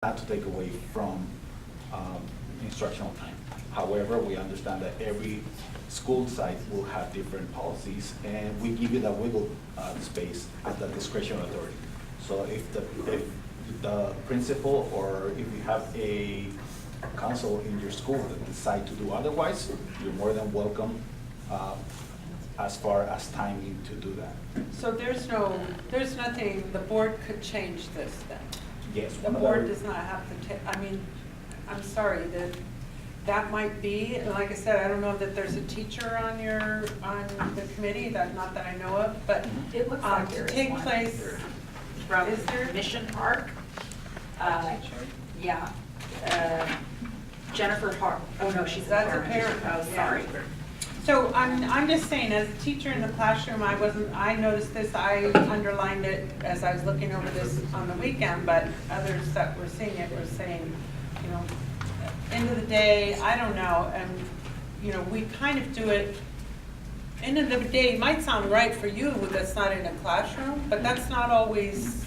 not to take away from instructional time. However, we understand that every school site will have different policies, and we give you that wiggle space at the discretion of authority. So if the principal, or if you have a council in your school that decide to do otherwise, you're more than welcome as far as timing to do that. So there's nothing, the board could change this then? Yes. The board does not have to take, I mean, I'm sorry, that might be, and like I said, I don't know that there's a teacher on the committee, not that I know of, but It looks like to there is take one. place, From is there? Mission Park. Yeah. Jennifer Hart. Oh, no, she's That's a a parent. Oh, Yeah. sorry. So I'm just saying, as a teacher in the classroom, I noticed this, I underlined it as I was looking over this on the weekend, but others that were seeing it were saying, you know, end of the day, I don't know, and, you know, we kind of do it, end of the day, it might sound right for you that's not in a classroom, but that's not always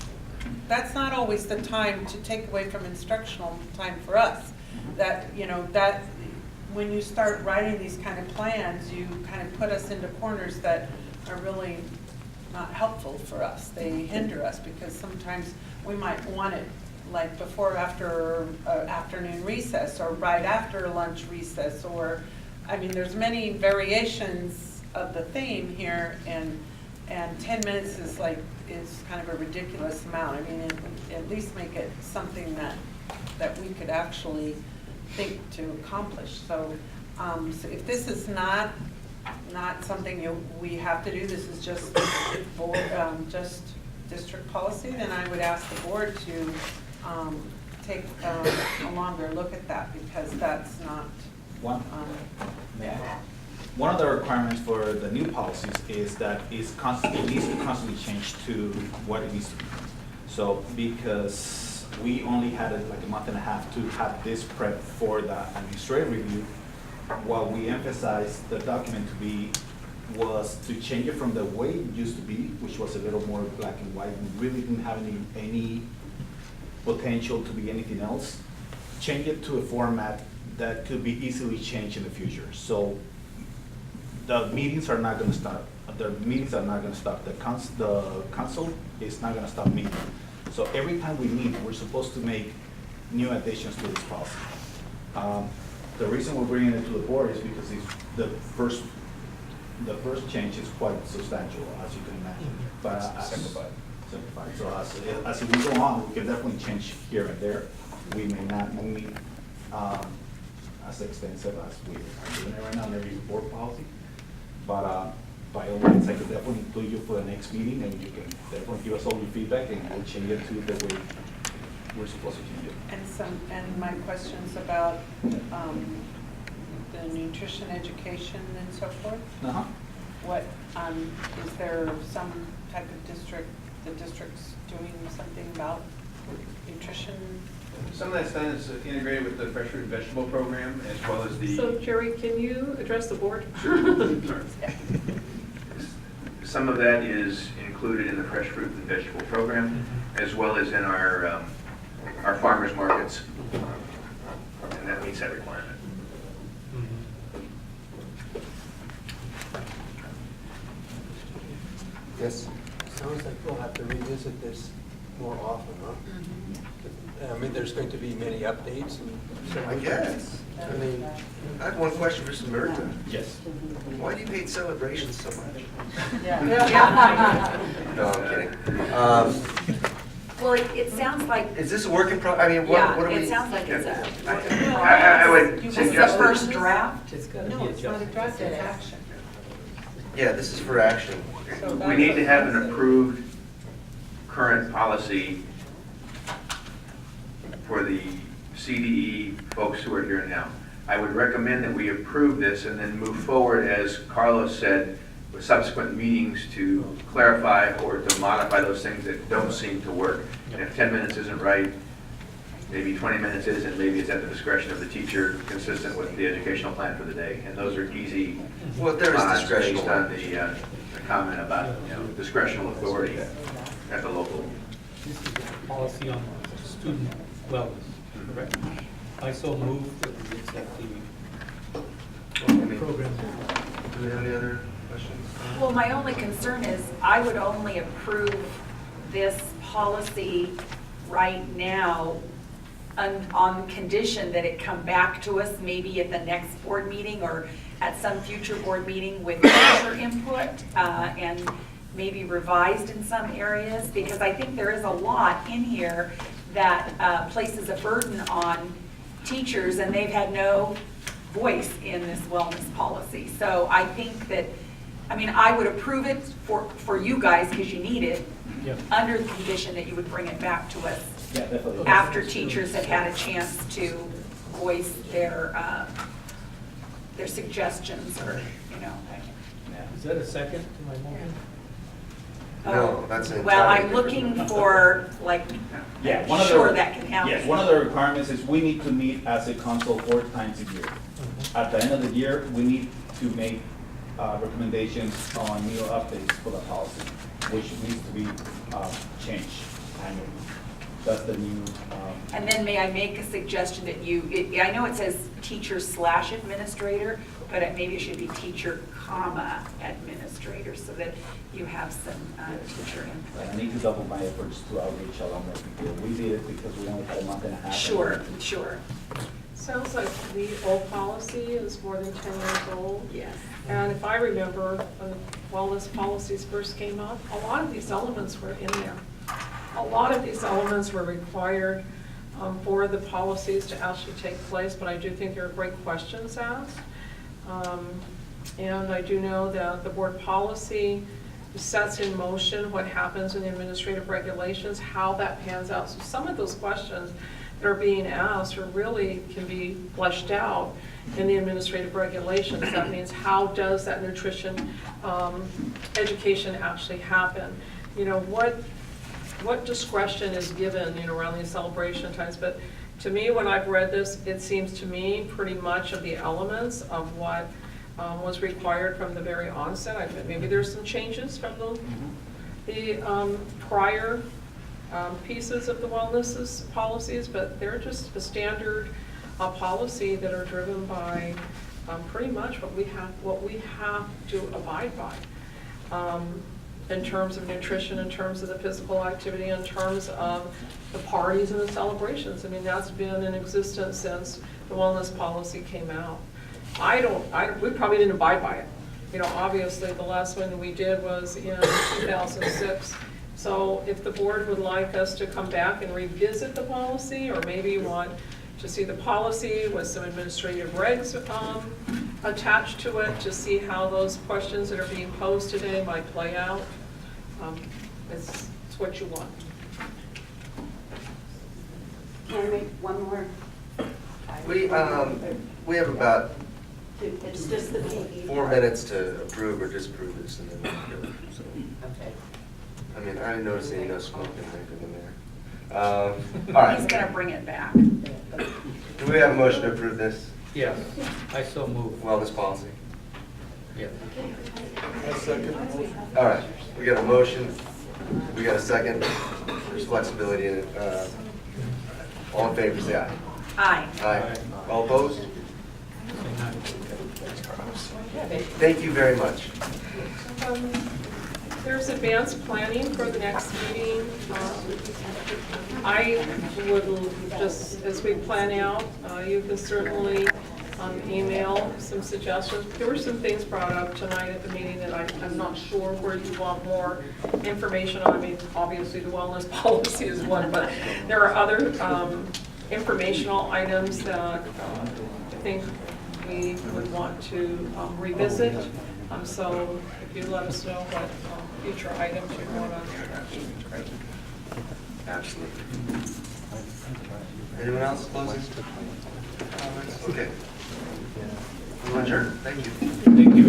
the time to take away from instructional time for us. That, you know, that, when you start writing these kind of plans, you kind of put us into corners that are really not helpful for us. They hinder us because sometimes we might want it like before, after afternoon recess, or right after lunch recess, or, I mean, there's many variations of the theme here, and 10 minutes is kind of a ridiculous amount. I mean, at least make it something that we could actually think to accomplish. So, so if this is not something we have to do, this is just board, just district policy, then I would ask the board to take a longer look at that, because that's not. One of the requirements for the new policies is that it needs to constantly change to what it needs to be. So because we only had like a month and a half to have this prep for the administrative review, what we emphasized the document to be was to change it from the way it used to be, which was a little more black and white and really didn't have any potential to be anything else. Change it to a format that could be easily changed in the future. So the meetings are not going to stop. The meetings are not going to stop. The council is not going to stop meeting. So every time we meet, we're supposed to make new additions to this policy. The reason we're bringing it to the board is because the first change is quite substantial, as you can imagine. But simplified. So as we go on, we can definitely change here and there. We may not meet as extensive as we are doing it right now in every board policy. But by all means, I could definitely include you for the next meeting, and you can definitely give us all your feedback, and we'll change it to the way we're supposed to change it. And my questions about the nutrition education and so forth. What is there some type of the district's doing something about nutrition? Some of that's done is integrated with the fresh fruit and vegetable program, as well as the. So Jerry, can you address the board? Some of that is included in the fresh fruit and vegetable program, as well as in our farmers markets, and that meets that requirement. Yes. Sounds like we'll have to revisit this more often, huh? I mean, there's going to be many updates. I guess. I mean, I have one question for Mr. Merita. Yes. Why do you hate celebrations so much? Yeah. No, I'm kidding. Well, it sounds like, Is this a work in progress? I mean, what are we? it sounds like it's I would This is the suggest that. first draft? No, it's not a draft, it's action. Yeah, this is for action. So We need to have an approved current policy for the CDE folks who are here now. I would recommend that we approve this and then move forward, as Carlos said, with subsequent meetings to clarify or to modify those things that don't seem to work. And if 10 minutes isn't right, maybe 20 minutes is, and maybe it's at the discretion of the teacher, consistent with the educational plan for the day. And those are easy. Well, there is discretion. Based on the comment about, discretional authority at the local. This is a policy on student wellness, correct? I so move that we accept the program. Do we have any other questions? Well, my only concern is I would only approve this policy right now on condition that it come back to us maybe at the next board meeting or at some future board meeting with teacher input and maybe revised in some areas, because I think there is a lot in here that places a burden on teachers and they've had no voice in this wellness policy. So I think that, I mean, I would approve it for you guys because you need it, Yep. under the condition that you would bring it back to us Yeah, definitely. after teachers have had a chance to voice their suggestions or, you know. Yeah. Is that a second to my motion? No, that's an Well, I'm entirely looking different- for, like, Yeah, one of the. sure that can happen. Yes, one of the requirements is we need to meet as a council 4 times a year. At the end of the year, we need to make recommendations on new updates for the policy, which needs to be changed annually. That's the new. And then may I make a suggestion that I know it says teacher/administrator, but maybe it should be teacher, administrator, so that you have some teacher I input. need to double my efforts to outreach along with people. We did it because we only had a month and a half. Sure, sure. Sounds like the old policy is more than 10 years old. Yes. And if I remember, when wellness policies first came up, a lot of these elements were in there. A lot of these elements were required for the policies to actually take place, but I do think there are great questions asked. And I do know that the board policy sets in motion what happens in the administrative regulations, how that pans out. So some of those questions that are being asked are really can be fleshed out in the administrative regulations. That means how does that nutrition education actually happen? You know, what discretion is given, you know, around these celebration times? But to me, when I've read this, it seems to me pretty much of the elements of what was required from the very onset. Maybe there's some changes from the prior pieces of the wellness policies, but they're just a standard policy that are driven by pretty much what we have to abide by. In terms of nutrition, in terms of the physical activity, in terms of the parties and the celebrations. I mean, that's been in existence since the wellness policy came out. We probably didn't abide by it. You know, obviously, the last one we did was in 2006. So if the board would like us to come back and revisit the policy, or maybe you want to see the policy with some administrative regs attached to it to see how those questions that are being posed today might play out, it's what you want. Can I make one more? We have about It's just the PE. 4 minutes to approve or disapprove this, and then we'll go. So, Okay. I mean, I didn't notice any no smoke and anything in there. All right. He's gonna bring it back. Do we have a motion to approve this Yes, I so move. wellness policy? Yes. All right, we got a motion, we got a second, there's flexibility in it. All in favor, say aye. Aye. Aye. All opposed? Say none. Thank you very much. There's advanced planning for the next meeting. I would just, as we plan out, you can certainly email some suggestions. There were some things brought up tonight at the meeting that I'm not sure where you want more information on. I mean, obviously the wellness policy is one, but there are other informational items that I think we would want to revisit. So if you let us know what future items you want on there, that would be great. Absolutely. Anyone else closing comments? Okay. We'll adjourn. Thank you. Thank you.